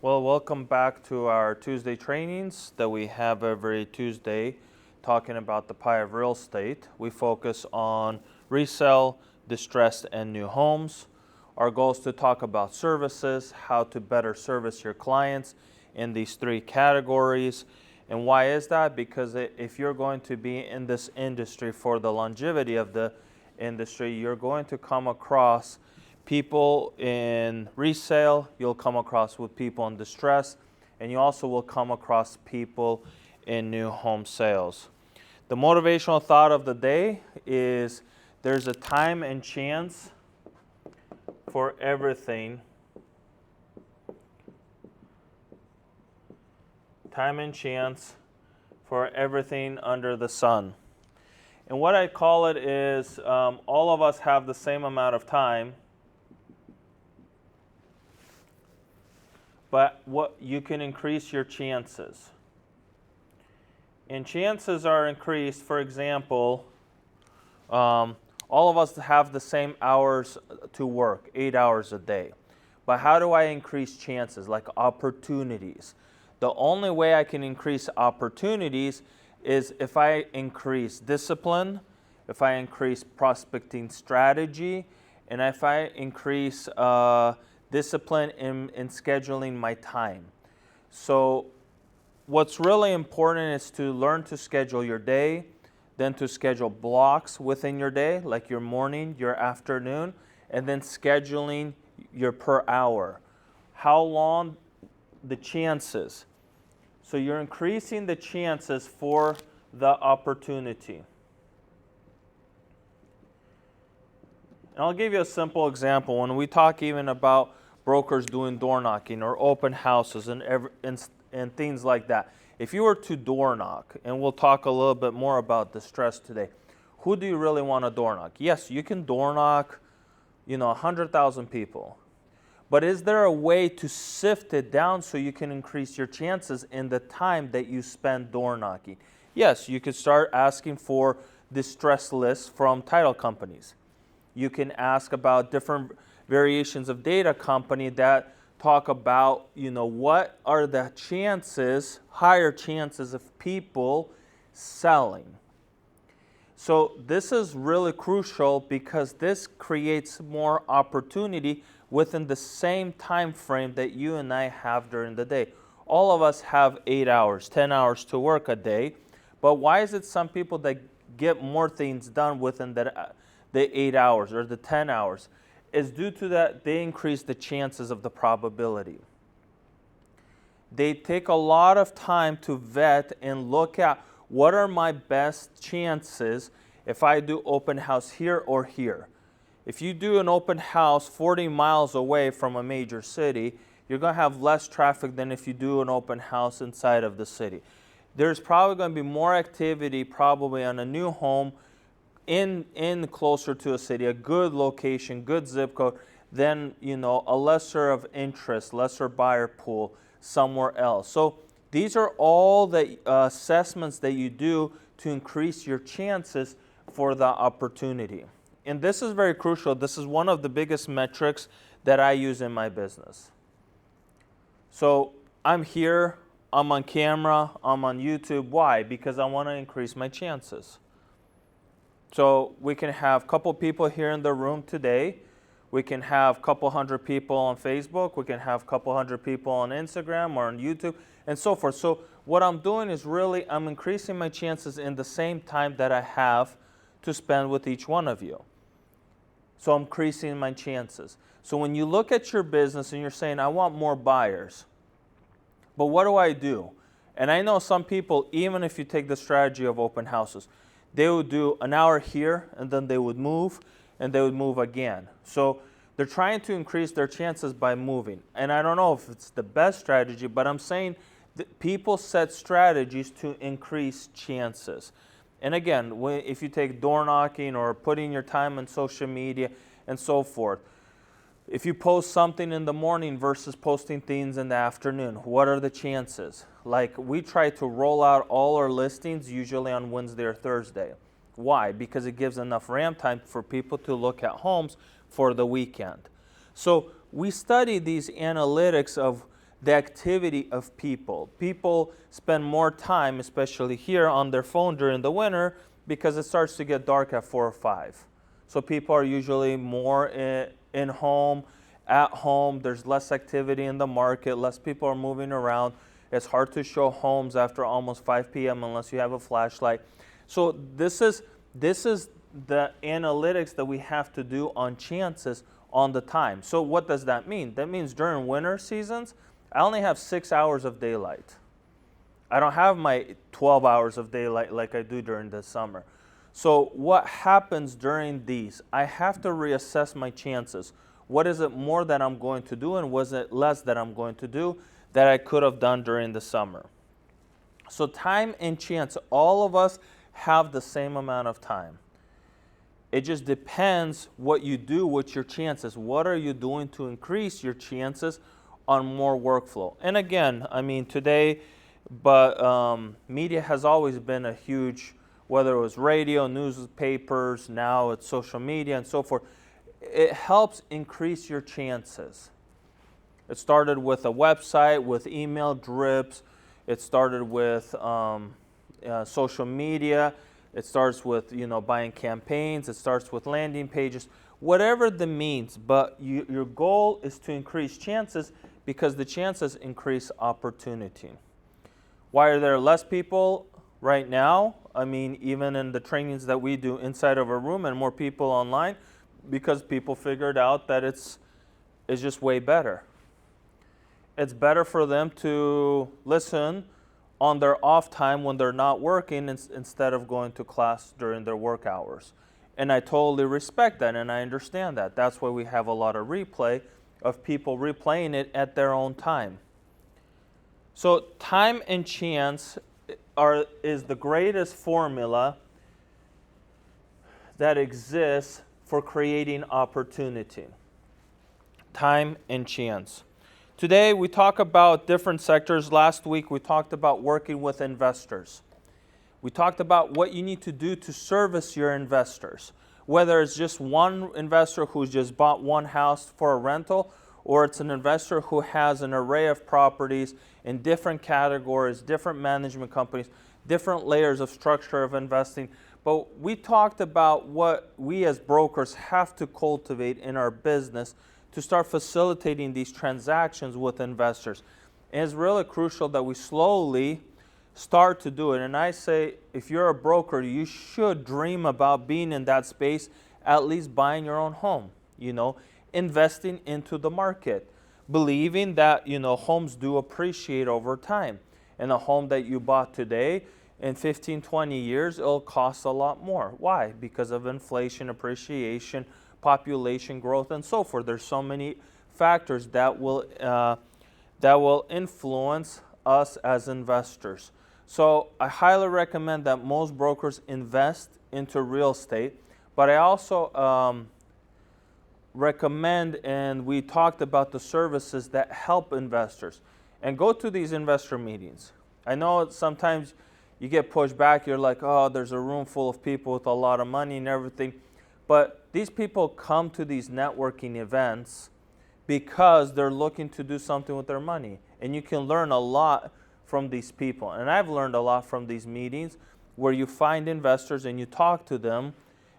Well, welcome back to our Tuesday trainings that we have every Tuesday talking about the pie of real estate. We focus on resale, distressed, and new homes. Our goal is to talk about services, how to better service your clients in these three categories. And why is that? Because if you're going to be in this industry for the longevity of the industry, you're going to come across people in resale, you'll come across with people in distress, and you also will come across people in new home sales. The motivational thought of the day is there's a time and chance for everything. Time and chance for everything under the sun. And what I call it is all of us have the same amount of time, but what you can increase your chances. And chances are increased, for example, all of us have the same hours to work, 8 hours a day. But how do I increase chances, like opportunities? The only way I can increase opportunities is if I increase discipline, if I increase prospecting strategy, and if I increase discipline in scheduling my time. So what's really important is to learn to schedule your day, then to schedule blocks within your day, like your morning, your afternoon, and then scheduling your per hour. How long? The chances. So you're increasing the chances for the opportunity. And I'll give you a simple example. When we talk even about brokers doing door knocking or open houses and things like that. If you were to door knock, and we'll talk a little bit more about distress today, who do you really want to door knock? Yes, you can door knock, 100,000 people. But is there a way to sift it down so you can increase your chances in the time that you spend door knocking? Yes, you could start asking for distress lists from title companies. You can ask about different variations of data company that talk about, what are the chances, higher chances of people selling. So this is really crucial because this creates more opportunity within the same time frame that you and I have during the day. All of us have 8 hours, 10 hours to work a day, but why is it some people that get more things done within the 8 hours or the 10 hours? Is due to that they increase the chances of the probability. They take a lot of time to vet and look at what are my best chances if I do open house here or here. If you do an open house 40 miles away from a major city, you're going to have less traffic than if you do an open house inside of the city. There's probably going to be more activity probably on a new home in closer to a city, a good location, good zip code, then a lesser of interest, lesser buyer pool somewhere else. So these are all the assessments that you do to increase your chances for the opportunity. And this is very crucial. This is one of the biggest metrics that I use in my business. So I'm here, I'm on camera, I'm on YouTube. Why? Because I want to increase my chances. So we can have a couple people here in the room today. We can have a couple hundred people on Facebook. We can have a couple hundred people on Instagram or on YouTube and so forth. So what I'm doing is really I'm increasing my chances in the same time that I have to spend with each one of you. So I'm increasing my chances. So when you look at your business and you're saying, I want more buyers, but what do I do? And I know some people, even if you take the strategy of open houses, they would do an hour here and then they would move and they would move again. So they're trying to increase their chances by moving. And I don't know if it's the best strategy, but I'm saying that people set strategies to increase chances. And again, if you take door knocking or putting your time on social media and so forth, if you post something in the morning versus posting things in the afternoon, what are the chances? Like we try to roll out all our listings usually on Wednesday or Thursday. Why? Because it gives enough ramp time for people to look at homes for the weekend. So we study these analytics of the activity of people. People spend more time, especially here, on their phone during the winter because it starts to get dark at 4 or 5. So people are usually more in home, at home. There's less activity in the market. Less people are moving around. It's hard to show homes after almost 5 p.m. unless you have a flashlight. So this is the analytics that we have to do on chances on the time. So what does that mean? That means during winter seasons, I only have 6 hours of daylight. I don't have my 12 hours of daylight like I do during the summer. So what happens during these? I have to reassess my chances. What is it more that I'm going to do, and was it less that I'm going to do that I could have done during the summer? So time and chance, all of us have the same amount of time. It just depends what you do with your chances. What are you doing to increase your chances on more workflow? And again, I mean today, but media has always been a huge, whether it was radio, newspapers, now it's social media and so forth. It helps increase your chances. It started with a website, with email drips. It started with social media. It starts with buying campaigns. It starts with landing pages. Whatever the means, but your goal is to increase chances because the chances increase opportunity. Why are there less people right now? I mean, even in the trainings that we do inside of a room and more people online, because people figured out that it's just way better. It's better for them to listen on their off time when they're not working instead of going to class during their work hours. And I totally respect that and I understand that. That's why we have a lot of replay of people replaying it at their own time. So time and chance is the greatest formula that exists for creating opportunity. Time and chance. Today we talk about different sectors. Last week we talked about working with investors. We talked about what you need to do to service your investors. Whether it's just one investor who's just bought one house for a rental, or it's an investor who has an array of properties in different categories, different management companies, different layers of structure of investing. But we talked about what we as brokers have to cultivate in our business to start facilitating these transactions with investors. And it's really crucial that we slowly start to do it. And I say, if you're a broker, you should dream about being in that space, at least buying your own home, investing into the market, believing that, homes do appreciate over time. And a home that you bought today, in 15, 20 years, it'll cost a lot more. Why? Because of inflation, appreciation, population growth, and so forth. There's so many factors that will influence us as investors. So I highly recommend that most brokers invest into real estate, but I also recommend, and we talked about the services that help investors, and go to these investor meetings. I know sometimes you get pushed back, you're like, oh, there's a room full of people with a lot of money and everything. But these people come to these networking events because they're looking to do something with their money. And you can learn a lot from these people. And I've learned a lot from these meetings where you find investors and you talk to them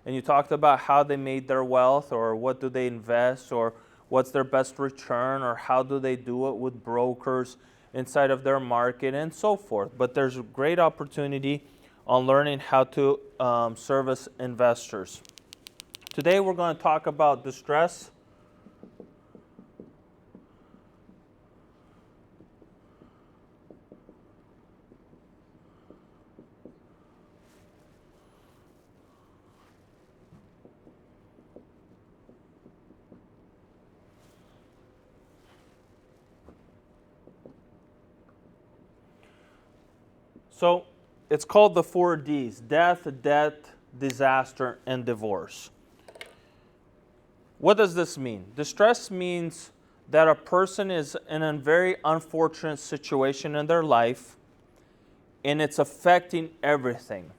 and you talked about how they made their wealth, or what do they invest, or what's their best return, or how do they do it with brokers inside of their market, and so forth. But there's a great opportunity on learning how to service investors. Today we're going to talk about distress. So it's called the 4 Ds: death, debt, disaster, and divorce. What does this mean? Distress means that a person is in a very unfortunate situation in their life and it's affecting everything.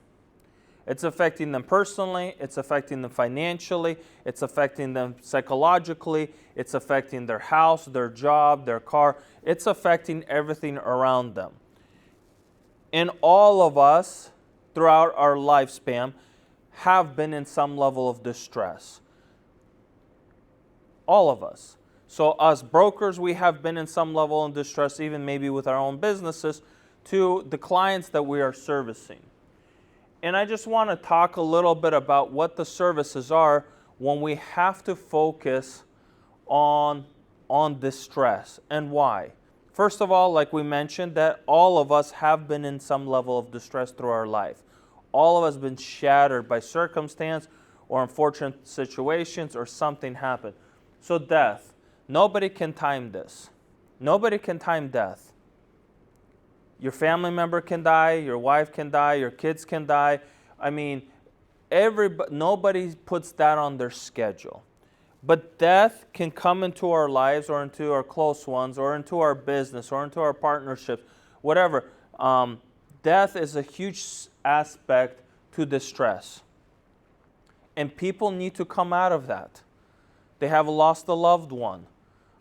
It's affecting them personally, it's affecting them financially, it's affecting them psychologically, it's affecting their house, their job, their car. It's affecting everything around them. And all of us, throughout our lifespan, have been in some level of distress. All of us. So us brokers, we have been in some level of distress, even maybe with our own businesses, to the clients that we are servicing. And I just want to talk a little bit about what the services are when we have to focus on distress and why. First of all, like we mentioned, that all of us have been in some level of distress through our life. All of us have been shattered by circumstance or unfortunate situations or something happened. So death, nobody can time this. Nobody can time death. Your family member can die, your wife can die, your kids can die. I mean, nobody puts that on their schedule. But death can come into our lives or into our close ones or into our business or into our partnerships, whatever. Death is a huge aspect to distress. And people need to come out of that. They have lost a loved one.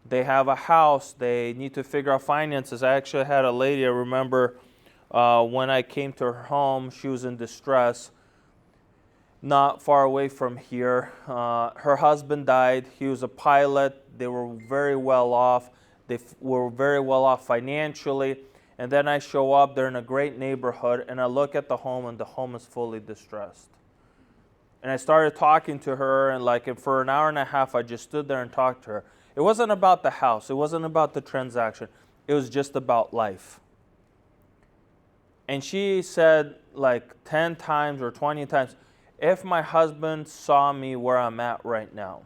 They have a house. They need to figure out finances. I actually had a lady, I remember when I came to her home, she was in distress, not far away from here. Her husband died. He was a pilot. They were very well off. They were very well off financially. And then I show up, they're in a great neighborhood, and I look at the home, and the home is fully distressed. And I started talking to her, and for an hour and a half, I just stood there and talked to her. It wasn't about the house. It wasn't about the transaction. It was just about life. And she said 10 times or 20 times, if my husband saw me where I'm at right now.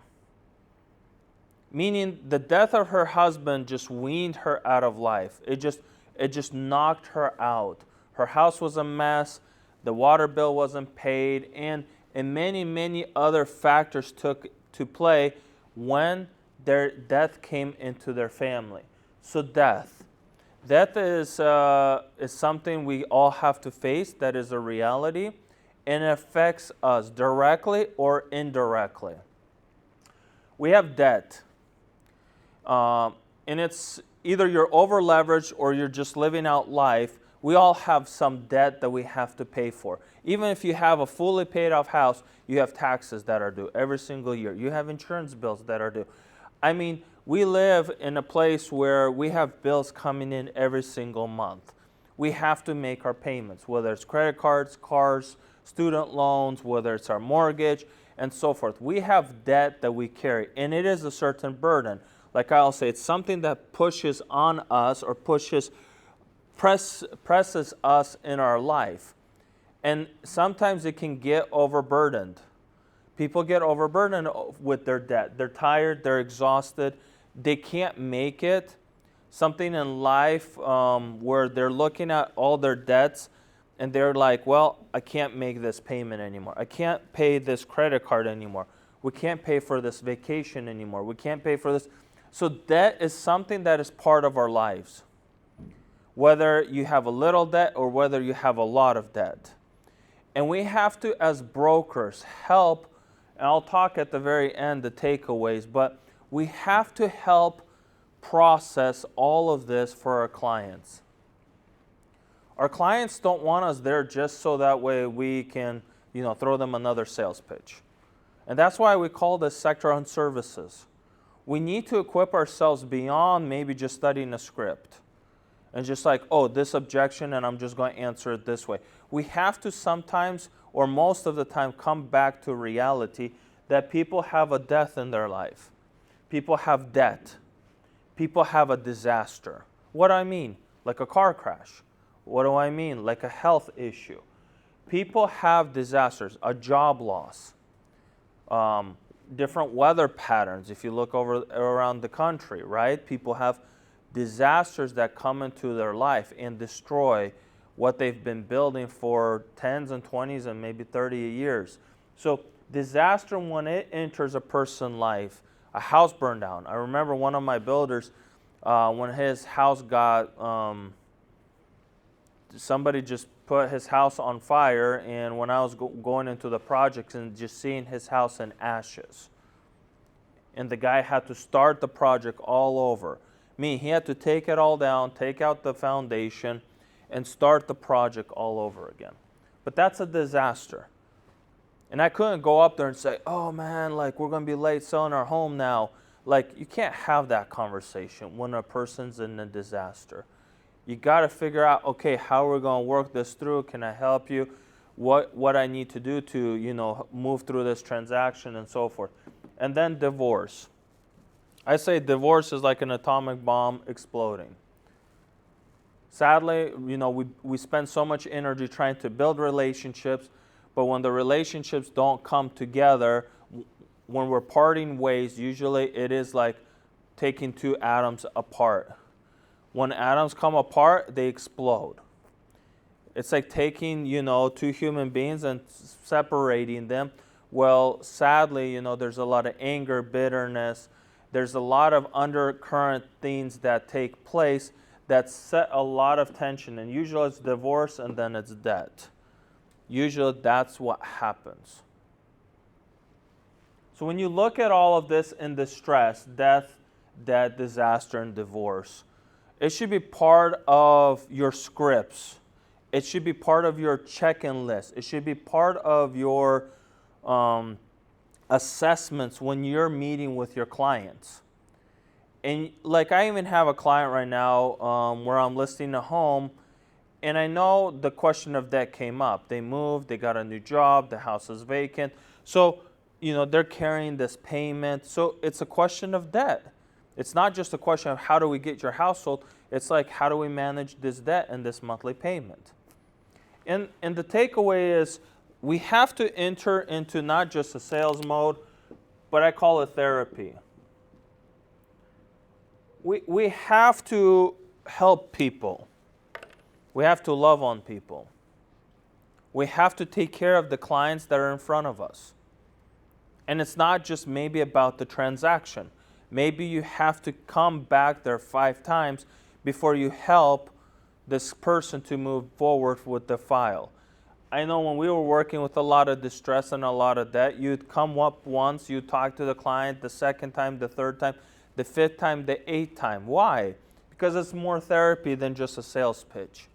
Meaning the death of her husband just weaned her out of life. It just knocked her out. Her house was a mess. The water bill wasn't paid. And many, many other factors took to play when their death came into their family. So death. Death is something we all have to face. That is a reality. And it affects us directly or indirectly. We have debt. And it's either you're over leveraged or you're just living out life. We all have some debt that we have to pay for. Even if you have a fully paid off house, you have taxes that are due every single year. You have insurance bills that are due. I mean, we live in a place where we have bills coming in every single month. We have to make our payments, whether it's credit cards, cars, student loans, whether it's our mortgage, and so forth. We have debt that we carry, and it is a certain burden. Like I'll say, it's something that pushes on us or presses us in our life. And sometimes it can get overburdened. People get overburdened with their debt. They're tired, they're exhausted, they can't make it. Something in life where they're looking at all their debts and they're like, well, I can't make this payment anymore. I can't pay this credit card anymore. We can't pay for this vacation anymore. We can't pay for this. So debt is something that is part of our lives. Whether you have a little debt or whether you have a lot of debt. And we have to, as brokers, help, and I'll talk at the very end, the takeaways, but we have to help process all of this for our clients. Our clients don't want us there just so that way we can, throw them another sales pitch. And that's why we call this sector on services. We need to equip ourselves beyond maybe just studying a script. And just this objection, and I'm just going to answer it this way. We have to sometimes, or most of the time, come back to reality that people have a death in their life. People have debt. People have a disaster. What do I mean? Like a car crash. What do I mean? Like a health issue. People have disasters, a job loss, different weather patterns. If you look around the country, right? People have disasters that come into their life and destroy what they've been building for 10s and 20s and maybe 30 years. So disaster, when it enters a person's life, a house burned down. I remember one of my builders, when his house got somebody just put his house on fire, and when I was going into the projects and just seeing his house in ashes, and the guy had to start the project all over. He had to take it all down, take out the foundation, and start the project all over again. But that's a disaster. And I couldn't go up there and say, oh man, like we're going to be late selling our home now. Like you can't have that conversation when a person's in a disaster. You got to figure out, okay, how we're going to work this through. Can I help you? What I need to do to, move through this transaction and so forth. And then divorce. I say divorce is like an atomic bomb exploding. Sadly, we spend so much energy trying to build relationships, but when the relationships don't come together, when we're parting ways, usually it is like taking two atoms apart. When atoms come apart, they explode. It's like taking, two human beings and separating them. Well, sadly, there's a lot of anger, bitterness. There's a lot of undercurrent things that take place that set a lot of tension. And usually it's divorce and then it's debt. Usually that's what happens. So when you look at all of this in the stress, death, disaster, and divorce, it should be part of your scripts. It should be part of your check-in list. It should be part of your assessments when you're meeting with your clients. And like I even have a client right now where I'm listing a home, and I know the question of debt came up. They moved, they got a new job, the house is vacant. So, they're carrying this payment. So it's a question of debt. It's not just a question of how do we get your house sold. It's like how do we manage this debt and this monthly payment. And the takeaway is we have to enter into not just a sales mode, but I call it therapy. We have to help people. We have to love on people. We have to take care of the clients that are in front of us. And it's not just maybe about the transaction. Maybe you have to come back there 5 times before you help this person to move forward with the file. I know when we were working with a lot of distress and a lot of debt, you'd come up once, you talk to the client the second time, the third time, the 5th time, the 8th time. Why? Because it's more therapy than just a sales pitch.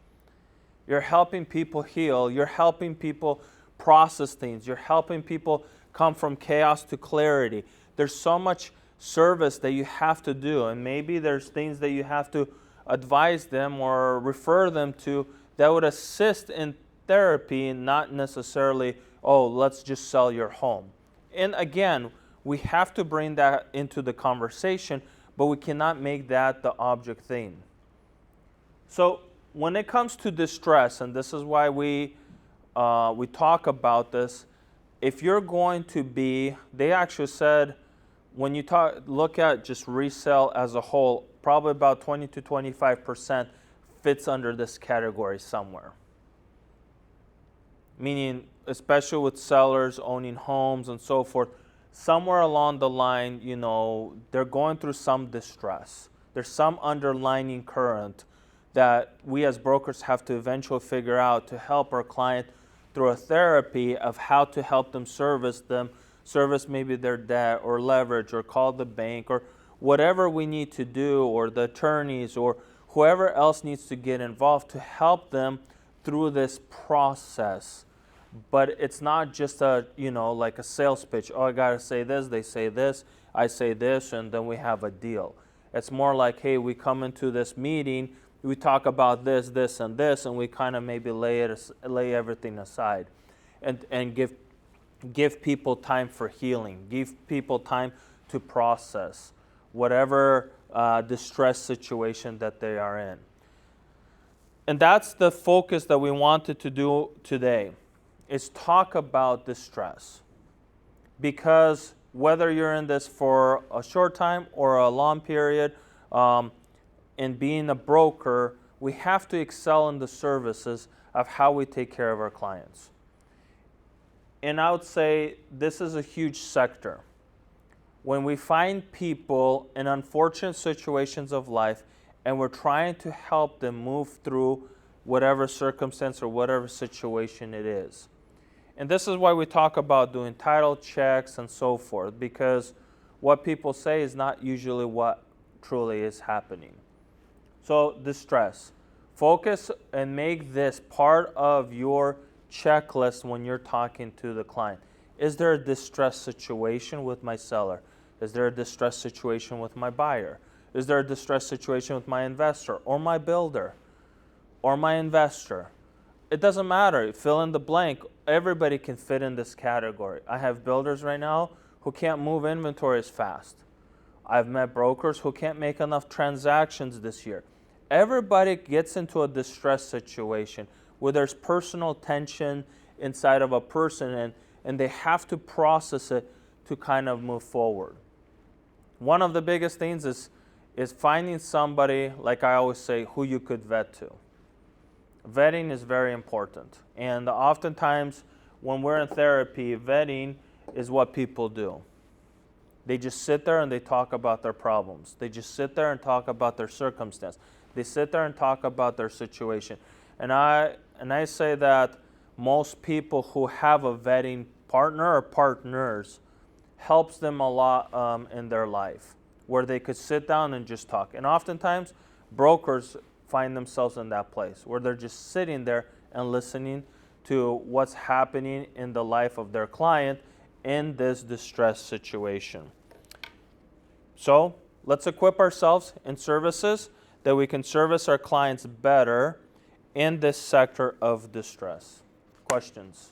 You're helping people heal. You're helping people process things. You're helping people come from chaos to clarity. There's so much service that you have to do, and maybe there's things that you have to advise them or refer them to that would assist in therapy, not necessarily, oh, let's just sell your home. And again, we have to bring that into the conversation, but we cannot make that the object thing. So when it comes to distress, and this is why we talk about this, if you're going to be, they actually said, when you look at just resale as a whole, probably about 20 to 25% fits under this category somewhere. Meaning, especially with sellers owning homes and so forth, somewhere along the line, they're going through some distress. There's some underlying current that we as brokers have to eventually figure out to help our client through a therapy of how to help them service maybe their debt or leverage or call the bank or whatever we need to do, or the attorneys or whoever else needs to get involved to help them through this process. But it's not just like a sales pitch. Oh, I got to say this, they say this, I say this, and then we have a deal. It's more like, hey, we come into this meeting, we talk about this, this, and this, and we kind of maybe lay everything aside and give people time for healing, give people time to process whatever distress situation that they are in. And that's the focus that we wanted to do today, is talk about distress. Because whether you're in this for a short time or a long period, in being a broker, we have to excel in the services of how we take care of our clients. And I would say this is a huge sector. When we find people in unfortunate situations of life and we're trying to help them move through whatever circumstance or whatever situation it is. And this is why we talk about doing title checks and so forth, because what people say is not usually what truly is happening. So distress. Focus and make this part of your checklist when you're talking to the client. Is there a distress situation with my seller? Is there a distress situation with my buyer? Is there a distress situation with my investor or my builder or my investor? It doesn't matter. Fill in the blank. Everybody can fit in this category. I have builders right now who can't move inventory as fast. I've met brokers who can't make enough transactions this year. Everybody gets into a distress situation where there's personal tension inside of a person, and they have to process it to kind of move forward. One of the biggest things is finding somebody, like I always say, who you could vet to. Vetting is very important. And oftentimes when we're in therapy, vetting is what people do. They just sit there and they talk about their problems. They just sit there and talk about their circumstance. They sit there and talk about their situation. And I say that most people who have a vetting partner or partners helps them a lot in their life, where they could sit down and just talk. And oftentimes brokers find themselves in that place where they're just sitting there and listening to what's happening in the life of their client in this distress situation. So let's equip ourselves in services that we can service our clients better in this sector of distress. Questions?